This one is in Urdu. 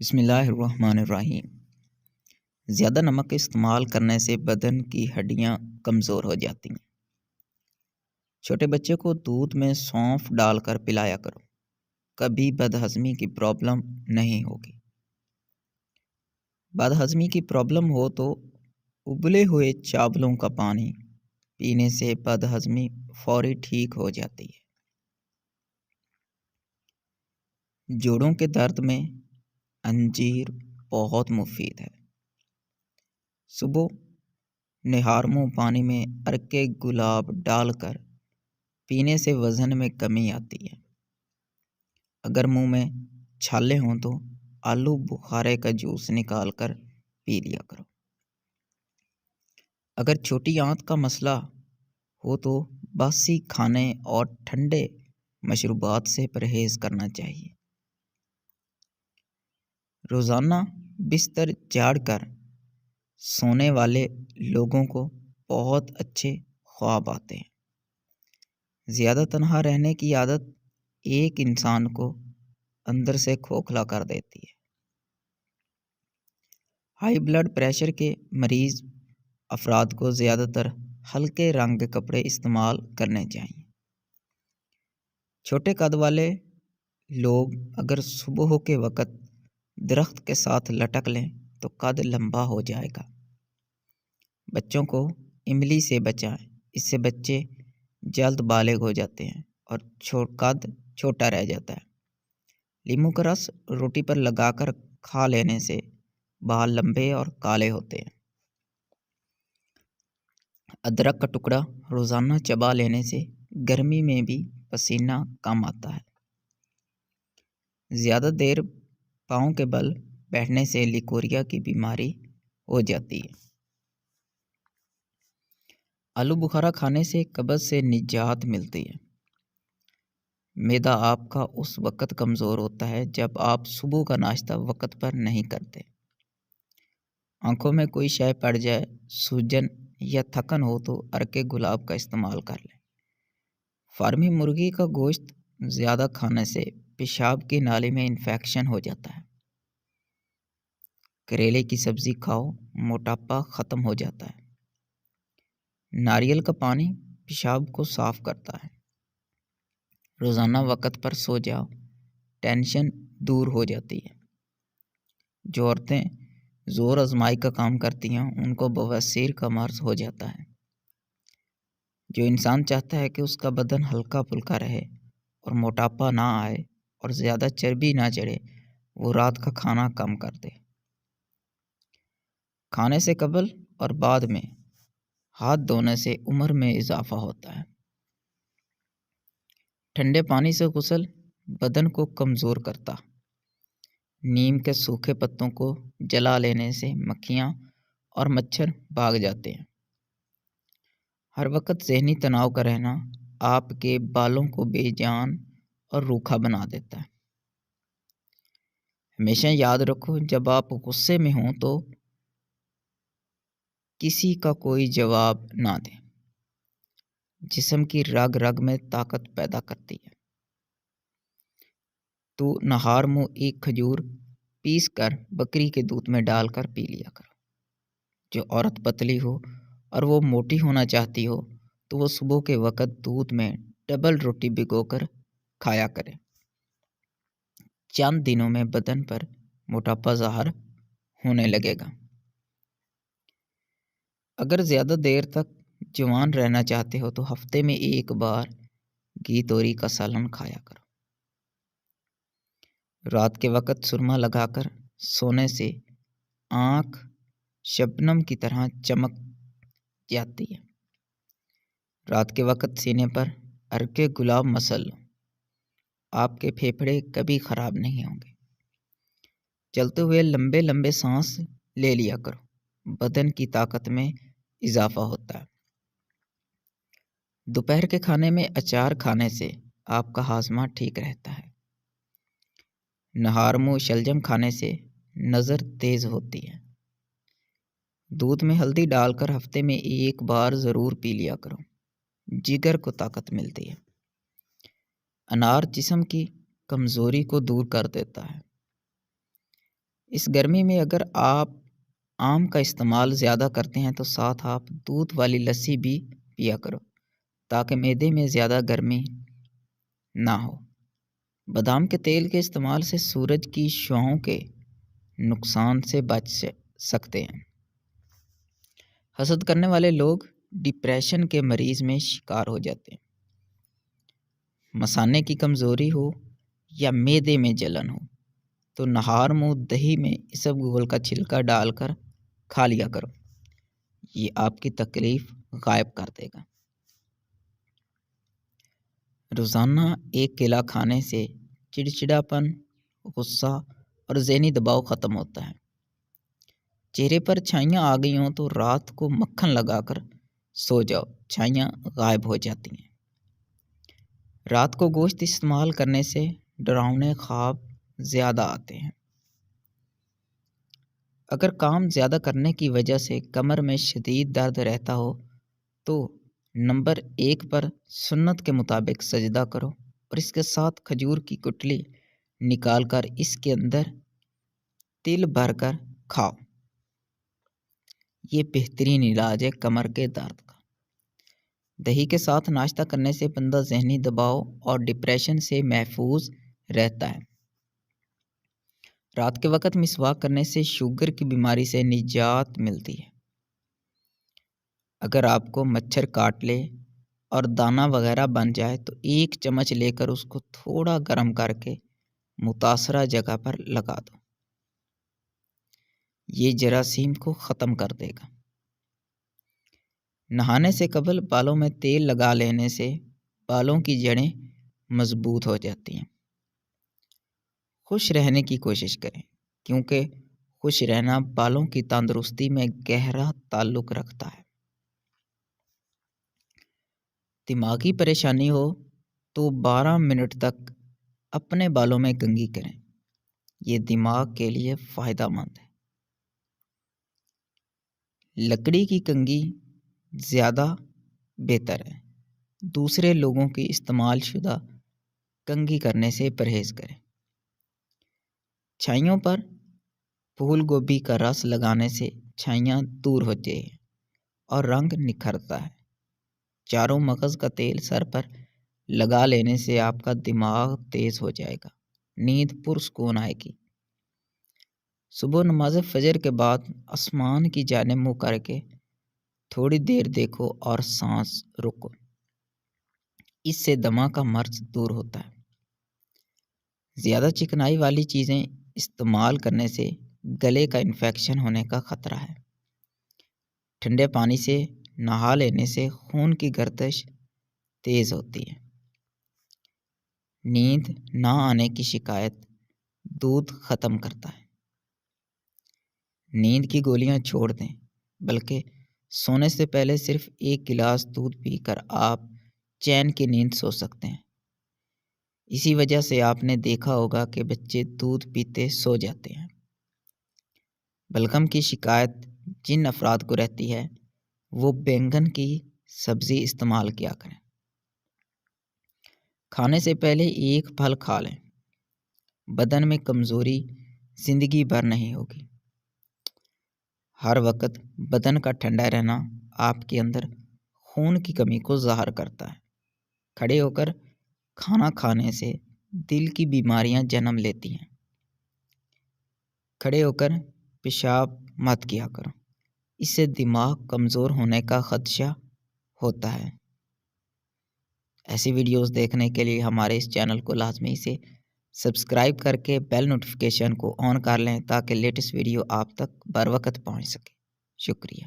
بسم اللہ الرحمن الرحیم۔ زیادہ نمک استعمال کرنے سے بدن کی ہڈیاں کمزور ہو جاتی ہیں۔ چھوٹے بچے کو دودھ میں سونف ڈال کر پلایا کرو، کبھی بدہضمی کی پرابلم نہیں ہوگی۔ بدہضمی کی پرابلم ہو تو ابلے ہوئے چاولوں کا پانی پینے سے بدہضمی فوری ٹھیک ہو جاتی ہے۔ جوڑوں کے درد میں انجیر بہت مفید ہے۔ صبح نہارمو پانی میں ارک گلاب ڈال کر پینے سے وزن میں کمی آتی ہے۔ اگر منہ میں چھالے ہوں تو آلو بخارے کا جوس نکال کر پی لیا کرو۔ اگر چھوٹی آنت کا مسئلہ ہو تو باسی کھانے اور ٹھنڈے مشروبات سے پرہیز کرنا چاہیے۔ روزانہ بستر جھاڑ کر سونے والے لوگوں کو بہت اچھے خواب آتے ہیں۔ زیادہ تنہا رہنے کی عادت ایک انسان کو اندر سے کھوکھلا کر دیتی ہے۔ ہائی بلڈ پریشر کے مریض افراد کو زیادہ تر ہلکے رنگ کے کپڑے استعمال کرنے چاہیے۔ چھوٹے قد والے لوگ اگر صبح کے وقت درخت کے ساتھ لٹک لیں تو قد لمبا ہو جائے گا۔ بچوں کو املی سے بچائیں، اس سے بچے جلد بالغ ہو جاتے ہیں اور قد چھوٹا رہ جاتا ہے۔ لیموں کا رس روٹی پر لگا کر کھا لینے سے بال لمبے اور کالے ہوتے ہیں۔ ادرک کا ٹکڑا روزانہ چبا لینے سے گرمی میں بھی پسینہ کم آتا ہے۔ زیادہ دیر پاؤں کے بل بیٹھنے سے لیکوریا کی بیماری ہو جاتی ہے۔ آلو بخارا کھانے سے قبض سے نجات ملتی ہے۔ معدہ آپ کا اس وقت کمزور ہوتا ہے جب آپ صبح کا ناشتہ وقت پر نہیں کرتے۔ آنکھوں میں کوئی شے پڑ جائے، سوجن یا تھکن ہو تو ارک گلاب کا استعمال کر لیں۔ فارمی مرغی کا گوشت زیادہ کھانے سے پیشاب کی نالی میں انفیکشن ہو جاتا ہے۔ کریلے کی سبزی کھاؤ، موٹاپا ختم ہو جاتا ہے۔ ناریل کا پانی پیشاب کو صاف کرتا ہے۔ روزانہ وقت پر سو جاؤ، ٹینشن دور ہو جاتی ہے۔ جو عورتیں زور آزمائی کا کام کرتی ہیں ان کو بواسیر کا مرض ہو جاتا ہے۔ جو انسان چاہتا ہے کہ اس کا بدن ہلکا پھلکا رہے اور موٹاپا نہ آئے اور زیادہ چربی نہ چڑھے، وہ رات کا کھانا کم کر دے۔ کھانے سے قبل اور بعد میں ہاتھ دھونے سے عمر میں اضافہ ہوتا ہے۔ ٹھنڈے پانی سے غسل بدن کو کمزور کرتا۔ نیم کے سوکھے پتوں کو جلا لینے سے مکھیاں اور مچھر بھاگ جاتے ہیں۔ ہر وقت ذہنی تناؤ کا رہنا آپ کے بالوں کو بے جان اور روکھا بنا دیتا ہے۔ ہمیشہ یاد رکھو، جب آپ غصے میں ہوں تو کسی کا کوئی جواب نہ دیں۔ جسم کی رگ رگ میں طاقت پیدا کرتی ہے۔ تو نہار منہ ایک کھجور پیس کر بکری کے دودھ میں ڈال کر پی لیا کرو۔ جو عورت پتلی ہو اور وہ موٹی ہونا چاہتی ہو تو وہ صبح کے وقت دودھ میں ڈبل روٹی بھگو کر کھایا کرے۔ چند دنوں میں بدن پر موٹاپا ظاہر ہونے لگے گا۔ اگر زیادہ دیر تک جوان رہنا چاہتے ہو تو ہفتے میں ایک بار گھی توری کا سالن کھایا کرو۔ رات کے وقت سرما لگا کر سونے سے آنکھ شبنم کی طرح چمک جاتی ہے۔ رات کے وقت سینے پر ارک گلاب مسل لو، آپ کے پھیپھڑے کبھی خراب نہیں ہوں گے۔ چلتے ہوئے لمبے لمبے سانس لے لیا کرو، بدن کی طاقت میں اضافہ ہوتا ہے۔ دوپہر کے کھانے میں اچار کھانے سے آپ کا ہاضمہ ٹھیک رہتا ہے۔ نہار منہ شلجم کھانے سے نظر تیز ہوتی ہے۔ دودھ میں ہلدی ڈال کر ہفتے میں ایک بار ضرور پی لیا کرو، جگر کو طاقت ملتی ہے۔ انار جسم کی کمزوری کو دور کر دیتا ہے۔ اس گرمی میں اگر آپ آم کا استعمال زیادہ کرتے ہیں تو ساتھ آپ دودھ والی لسی بھی پیا کرو تاکہ معدے میں زیادہ گرمی نہ ہو۔ بادام کے تیل کے استعمال سے سورج کی شعاعوں کے نقصان سے بچ سکتے ہیں۔ حسد کرنے والے لوگ ڈپریشن کے مریض میں شکار ہو جاتے ہیں۔ مثانے کی کمزوری ہو یا معدے میں جلن ہو تو نہار منہ دہی میں اسب گول کا چھلکا ڈال کر کھا لیا کرو، یہ آپ کی تکلیف غائب کر دے گا۔ روزانہ ایک کیلا کھانے سے چڑچڑاپن، غصہ اور ذہنی دباؤ ختم ہوتا ہے۔ چہرے پر چھائیاں آ گئی ہوں تو رات کو مکھن لگا کر سو جاؤ، چھائیاں غائب ہو جاتی ہیں۔ رات کو گوشت استعمال کرنے سے ڈراؤنے خواب زیادہ آتے ہیں۔ اگر کام زیادہ کرنے کی وجہ سے کمر میں شدید درد رہتا ہو تو نمبر 1 پر سنت کے مطابق سجدہ کرو اور اس کے ساتھ کھجور کی گٹلی نکال کر اس کے اندر تل بھر کر کھاؤ، یہ بہترین علاج ہے کمر کے درد کا۔ دہی کے ساتھ ناشتہ کرنے سے بندہ ذہنی دباؤ اور ڈپریشن سے محفوظ رہتا ہے۔ رات کے وقت مسواک کرنے سے شوگر کی بیماری سے نجات ملتی ہے۔ اگر آپ کو مچھر کاٹ لے اور دانہ وغیرہ بن جائے تو 1 چمچ لے کر اس کو تھوڑا گرم کر کے متاثرہ جگہ پر لگا دو، یہ جراثیم کو ختم کر دے گا۔ نہانے سے قبل بالوں میں تیل لگا لینے سے بالوں کی جڑیں مضبوط ہو جاتی ہیں۔ خوش رہنے کی کوشش کریں کیونکہ خوش رہنا بالوں کی تندرستی میں گہرا تعلق رکھتا ہے۔ دماغی پریشانی ہو تو 12 منٹ تک اپنے بالوں میں کنگھی کریں، یہ دماغ کے لیے فائدہ مند ہے۔ لکڑی کی کنگھی زیادہ بہتر ہے، دوسرے لوگوں کی استعمال شدہ کنگھی کرنے سے پرہیز کریں۔ چھائیوں پر پھول گوبھی کا رس لگانے سے چھائیاں دور ہوتی ہیں اور رنگ نکھرتا ہے۔ چاروں مغز کا تیل سر پر لگا لینے سے آپ کا دماغ تیز ہو جائے گا، نیند پرسکون آئے گی۔ صبح نماز فجر کے بعد آسمان کی جانب منہ کر کے تھوڑی دیر دیکھو اور سانس روکو، اس سے دمہ کا مرض دور ہوتا ہے۔ زیادہ چکنائی والی چیزیں استعمال کرنے سے گلے کا انفیکشن ہونے کا خطرہ ہے۔ ٹھنڈے پانی سے نہا لینے سے خون کی گردش تیز ہوتی ہے۔ نیند نہ آنے کی شکایت دودھ ختم کرتا ہے۔ نیند کی گولیاں چھوڑ دیں، بلکہ سونے سے پہلے صرف 1 گلاس دودھ پی کر آپ چین کی نیند سو سکتے ہیں۔ اسی وجہ سے آپ نے دیکھا ہوگا کہ بچے دودھ پیتے سو جاتے ہیں۔ بلغم کی شکایت جن افراد کو رہتی ہے وہ بینگن کی سبزی استعمال کیا کریں۔ کھانے سے پہلے 1 پھل کھا لیں، بدن میں کمزوری زندگی بھر نہیں ہوگی۔ ہر وقت بدن کا ٹھنڈا رہنا آپ کے اندر خون کی کمی کو ظاہر کرتا ہے۔ کھڑے ہو کر کھانا کھانے سے دل کی بیماریاں جنم لیتی ہیں۔ کھڑے ہو کر پیشاب مت کیا کرو، اس سے دماغ کمزور ہونے کا خدشہ ہوتا ہے۔ ایسی ویڈیوز دیکھنے کے لیے ہمارے اس چینل کو لازمی سے سبسکرائب کر کے بیل نوٹیفیکیشن کو آن کر لیں تاکہ لیٹسٹ ویڈیو آپ تک بر وقت پہنچ سکے۔ شکریہ۔